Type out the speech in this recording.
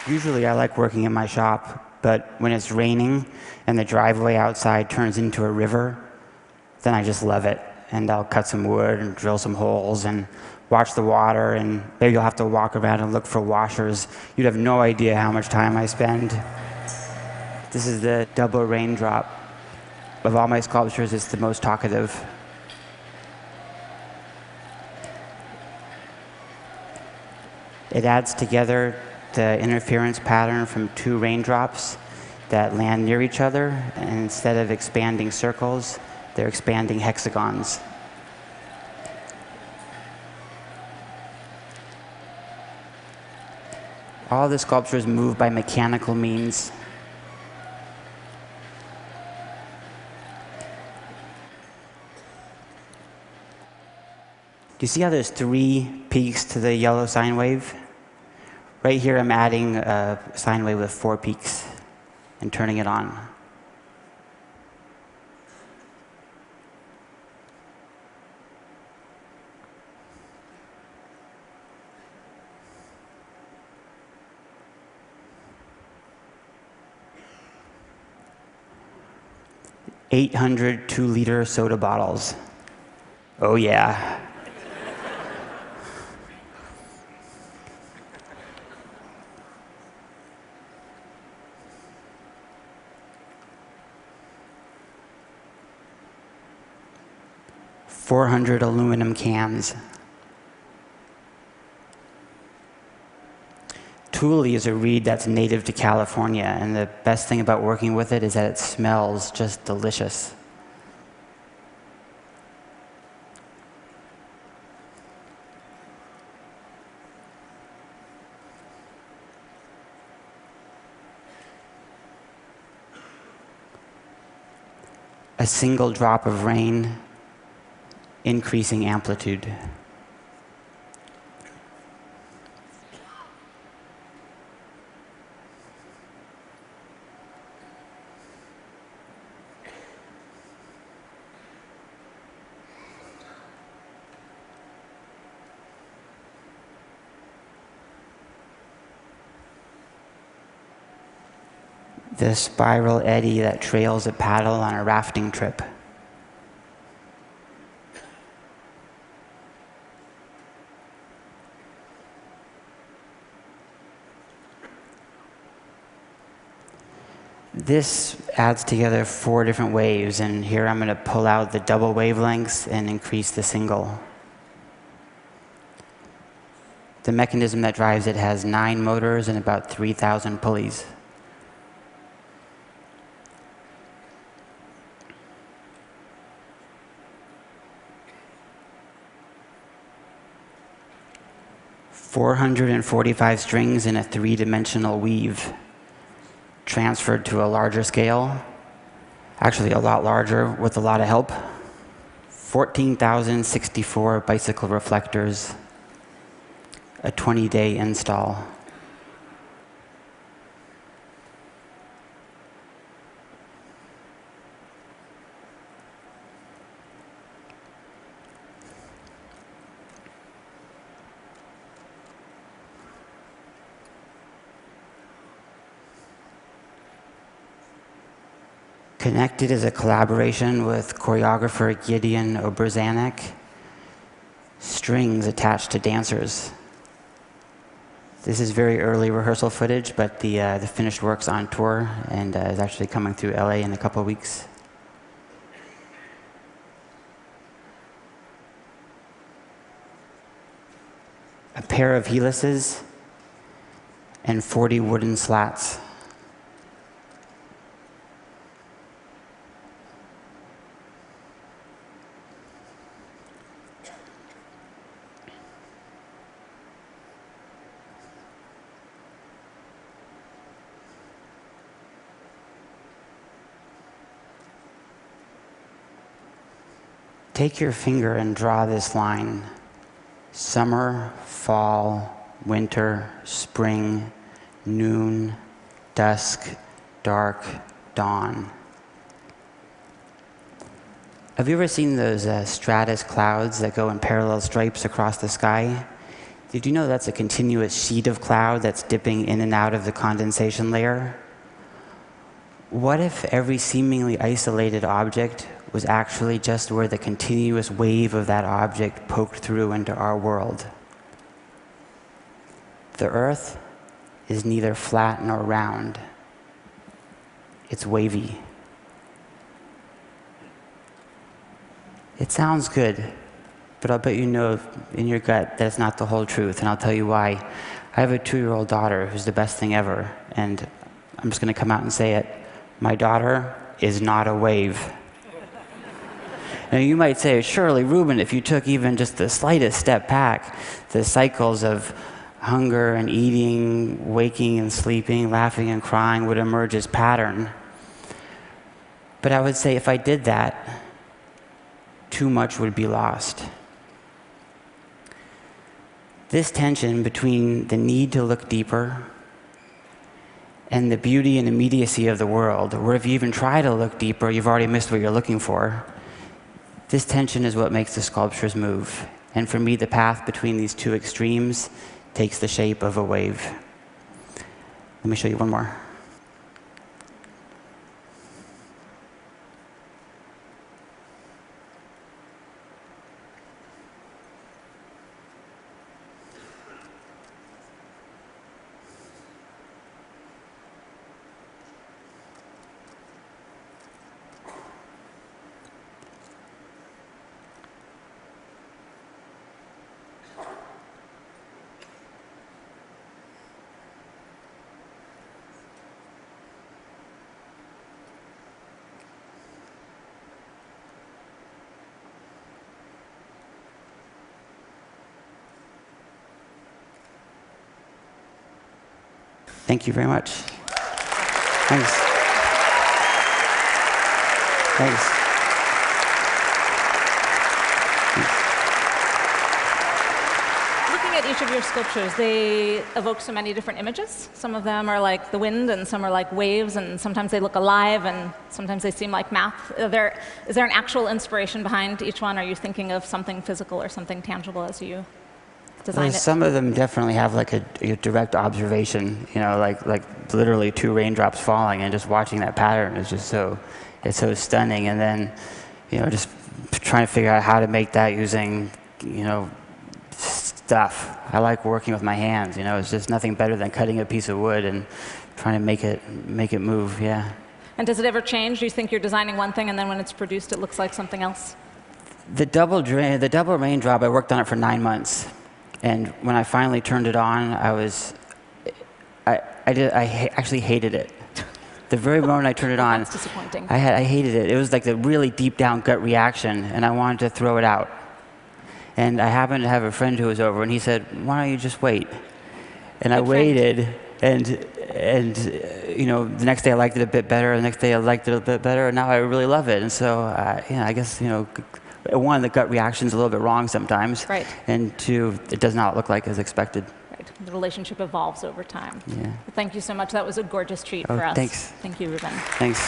Usually I like working in my shop, but when it's raining and the driveway outside turns into a river, then I just love it. And I'll cut some wood and drill some holes and watch the water, and maybe I'll have to walk around and look for washers. You'd have no idea how much time I spend. This is the double raindrop. Of all my sculptures, it's the most talkative. It adds together the interference pattern from two raindrops that land near each other, and instead of expanding circles, they're expanding hexagons. All the sculptures move by mechanical means. Do you see how there's 3 peaks to the yellow sine wave? Right here I'm adding a sine wave with 4 peaks and turning it on. $800 2-liter soda bottles. Oh yeah. $400 aluminum cans. Thule is a reed that's native to California, and the best thing about working with it is that it smells just delicious. A single drop of rain, increasing amplitude. The spiral eddy that trails a paddle on a rafting trip. This adds together 4 different waves, and here I'm going to pull out the double wavelengths and increase the single. The mechanism that drives it has 9 motors and about 3,000 pulleys. "445 strings in a 3-dimensional weave, transferred to a larger scale, actually a lot larger with a lot of help. 14,064 bicycle reflectors, a 20-day install." Connected is a collaboration with choreographer Gideon Oberzanek. Strings attached to dancers. This is very early rehearsal footage, but the finished work's on tour and is actually coming through LA in a couple of weeks. A pair of helices and 40 wooden slats. Take your finger and draw this line. Summer, fall, winter, spring, noon, dusk, dark, dawn. Have you ever seen those stratus clouds that go in parallel stripes across the sky? Did you know that's a continuous sheet of cloud that's dipping in and out of the condensation layer? What if every seemingly isolated object was actually just where the continuous wave of that object poked through into our world? The Earth is neither flat nor round. It's wavy. It sounds good, but I'll bet you know in your gut that's not the whole truth, and I'll tell you why. I have a 2-year-old daughter who's the best thing ever, and I'm just going to come out and say it. My daughter is not a wave. Now you might say, surely, Reuben, if you took even just the slightest step back, the cycles of hunger and eating, waking and sleeping, laughing and crying would emerge as pattern. But I would say if I did that, too much would be lost. This tension between the need to look deeper and the beauty and immediacy of the world, where if you even try to look deeper, you've already missed what you're looking for. This tension is what makes the sculptures move. And for me, the path between these two extremes takes the shape of a wave. Let me show you one more. Thank you very much. Thanks. Thanks. Looking at each of your sculptures, they evoke so many different images. Some of them are like the wind, and some are like waves, and sometimes they look alive, and sometimes they seem like math. Is there an actual inspiration behind each one? Are you thinking of something physical or something tangible as you design it? Some of them definitely have like a direct observation, like literally 2 raindrops falling, and just watching that pattern is just it's so stunning. And then, just trying to figure out how to make that using, stuff. I like working with my hands, it's just nothing better than cutting a piece of wood and trying to make it move, yeah. And does it ever change? Do you think you're designing one thing and then when it's produced it looks like something else? The double raindrop, I worked on it for 9 months. And when I finally turned it on, I actually hated it. The very moment I turned it on, That's disappointing. I hated it. It was like a really deep down gut reaction, and I wanted to throw it out. And I happened to have a friend who was over, and he said, "Why don't you just wait?" And I waited, and the next day I liked it a bit better. The next day I liked it a bit better, and now I really love it. And so, I guess one, the gut reaction's a little bit wrong sometimes. Right. And 2, it does not look like as expected. Right. The relationship evolves over time. Yeah. Well, thank you so much. That was a gorgeous treat for us. Thanks. Thank you, Reuben. Thanks.